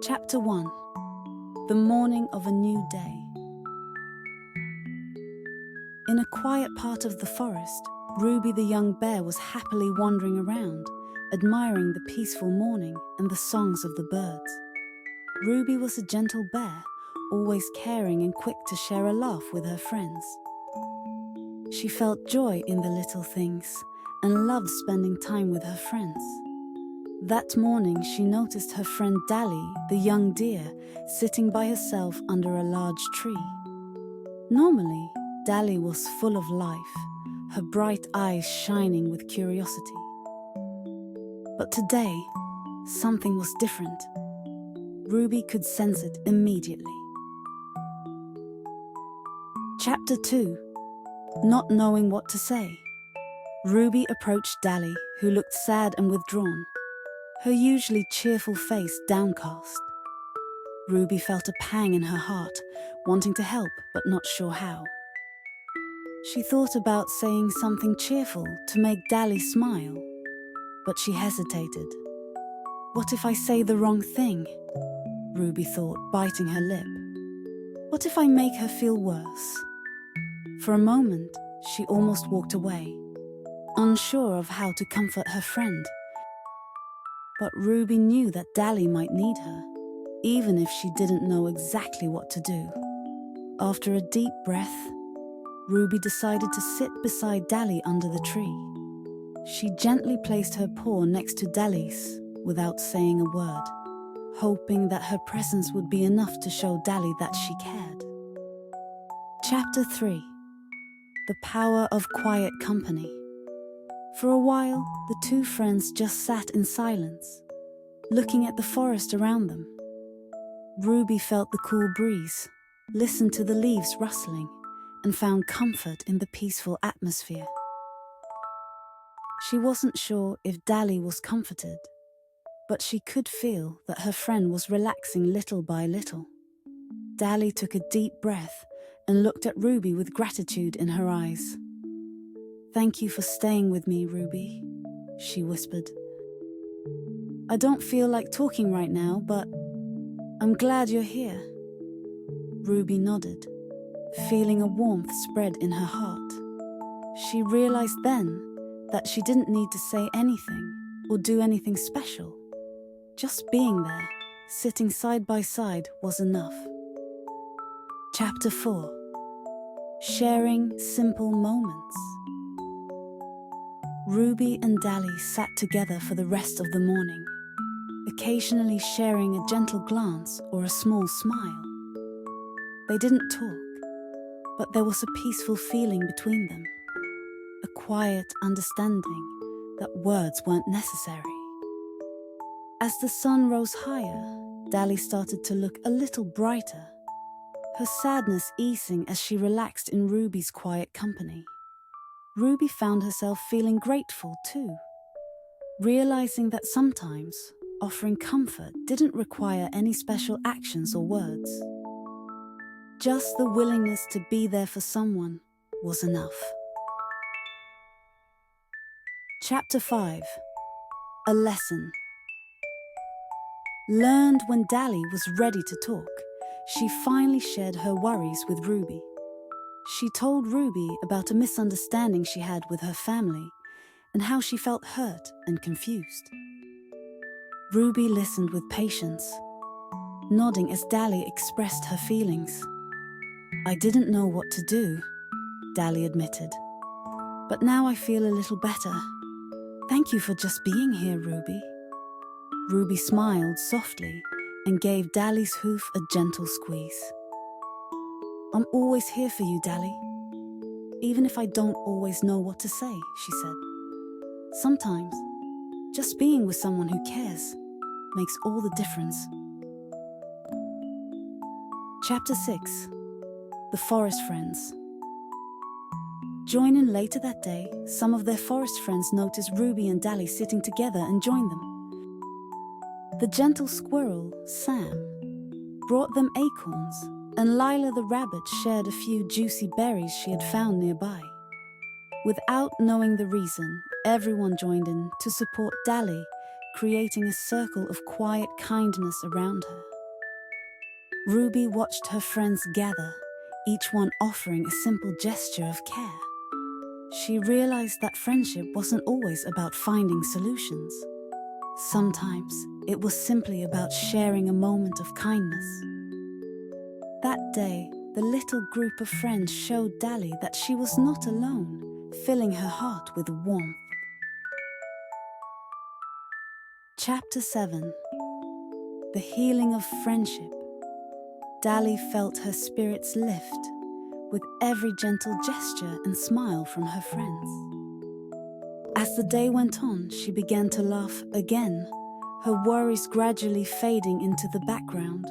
Chapter 1. The Morning of a New Day. In a quiet part of the forest, Ruby the young bear was happily wandering around, admiring the peaceful morning and the songs of the birds. Ruby was a gentle bear, always caring and quick to share a laugh with her friends. She felt joy in the little things and loved spending time with her friends. That morning she noticed her friend Dally, the young deer, sitting by herself under a large tree. Normally, Dally was full of life, her bright eyes shining with curiosity. But today, something was different. Ruby could sense it immediately. Chapter 2. Not knowing what to say. Ruby approached Dally, who looked sad and withdrawn, her usually cheerful face downcast. Ruby felt a pang in her heart, wanting to help but not sure how. She thought about saying something cheerful to make Dally smile, but she hesitated. What if I say the wrong thing? Ruby thought, biting her lip. What if I make her feel worse? For a moment, she almost walked away, unsure of how to comfort her friend. But Ruby knew that Dally might need her, even if she didn't know exactly what to do. After a deep breath, Ruby decided to sit beside Dally under the tree. She gently placed her paw next to Dally's without saying a word, hoping that her presence would be enough to show Dally that she cared. Chapter 3. The Power of Quiet Company. For a while, the two friends just sat in silence, looking at the forest around them. Ruby felt the cool breeze, listened to the leaves rustling, and found comfort in the peaceful atmosphere. She wasn't sure if Dally was comforted, but she could feel that her friend was relaxing little by little. Dally took a deep breath and looked at Ruby with gratitude in her eyes. "Thank you for staying with me, Ruby," she whispered. "I don't feel like talking right now, but I'm glad you're here." Ruby nodded, feeling a warmth spread in her heart. She realized then that she didn't need to say anything or do anything special. Just being there, sitting side by side, was enough. Chapter 4. Sharing Simple Moments. Ruby and Dally sat together for the rest of the morning, occasionally sharing a gentle glance or a small smile. They didn't talk, but there was a peaceful feeling between them, a quiet understanding that words weren't necessary. As the sun rose higher, Dally started to look a little brighter, her sadness easing as she relaxed in Ruby's quiet company. Ruby found herself feeling grateful too, realizing that sometimes offering comfort didn't require any special actions or words. Just the willingness to be there for someone was enough. Chapter 5. A Lesson. Learned when Dally was ready to talk, she finally shared her worries with Ruby. She told Ruby about a misunderstanding she had with her family and how she felt hurt and confused. Ruby listened with patience, nodding as Dally expressed her feelings. "I didn't know what to do," Dally admitted. "But now I feel a little better. Thank you for just being here, Ruby." Ruby smiled softly and gave Dally's hoof a gentle squeeze. "I'm always here for you, Dally, even if I don't always know what to say," she said. "Sometimes, just being with someone who cares makes all the difference." Chapter 6. The Forest Friends. Joining later that day, some of their forest friends noticed Ruby and Dally sitting together and joined them. The gentle squirrel, Sam, brought them acorns, and Lila the rabbit shared a few juicy berries she had found nearby. Without knowing the reason, everyone joined in to support Dally, creating a circle of quiet kindness around her. Ruby watched her friends gather, each one offering a simple gesture of care. She realized that friendship wasn't always about finding solutions. Sometimes it was simply about sharing a moment of kindness. That day, the little group of friends showed Dali that she was not alone, filling her heart with warmth. Chapter 7. The Healing of Friendship. Dali felt her spirits lift with every gentle gesture and smile from her friends. As the day went on, she began to laugh again, her worries gradually fading into the background.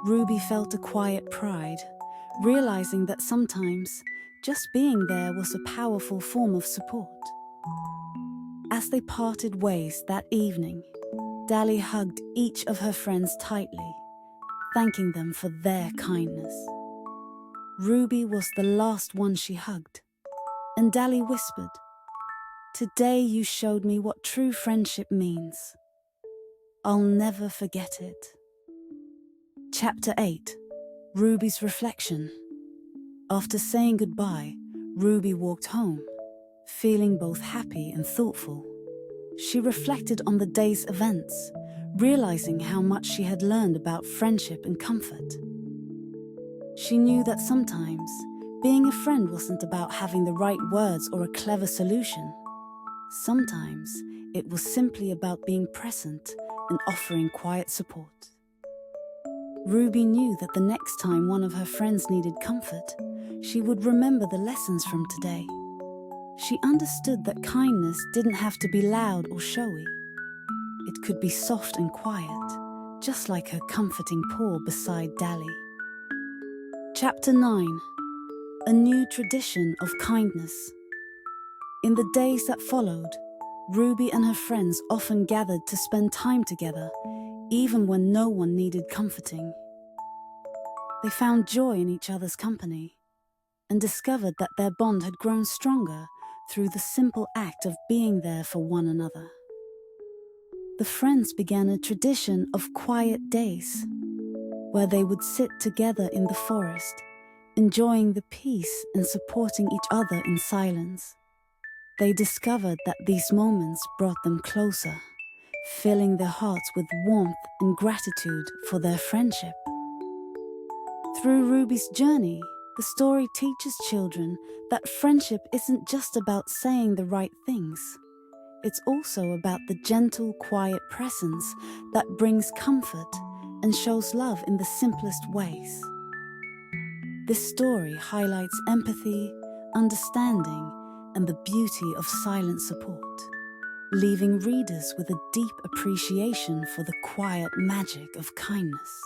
Ruby felt a quiet pride, realizing that sometimes just being there was a powerful form of support. As they parted ways that evening, Dali hugged each of her friends tightly, thanking them for their kindness. Ruby was the last one she hugged, and Dali whispered, "Today you showed me what true friendship means. I'll never forget it." Chapter 8. Ruby's Reflection. After saying goodbye, Ruby walked home, feeling both happy and thoughtful. She reflected on the day's events, realizing how much she had learned about friendship and comfort. She knew that sometimes being a friend wasn't about having the right words or a clever solution. Sometimes it was simply about being present and offering quiet support. Ruby knew that the next time one of her friends needed comfort, she would remember the lessons from today. She understood that kindness didn't have to be loud or showy. It could be soft and quiet, just like her comforting paw beside Dali. Chapter 9. A New Tradition of Kindness. In the days that followed, Ruby and her friends often gathered to spend time together, even when no one needed comforting. They found joy in each other's company and discovered that their bond had grown stronger through the simple act of being there for one another. The friends began a tradition of quiet days, where they would sit together in the forest, enjoying the peace and supporting each other in silence. They discovered that these moments brought them closer, filling their hearts with warmth and gratitude for their friendship. Through Ruby's journey, the story teaches children that friendship isn't just about saying the right things. It's also about the gentle, quiet presence that brings comfort and shows love in the simplest ways. This story highlights empathy, understanding, and the beauty of silent support, leaving readers with a deep appreciation for the quiet magic of kindness.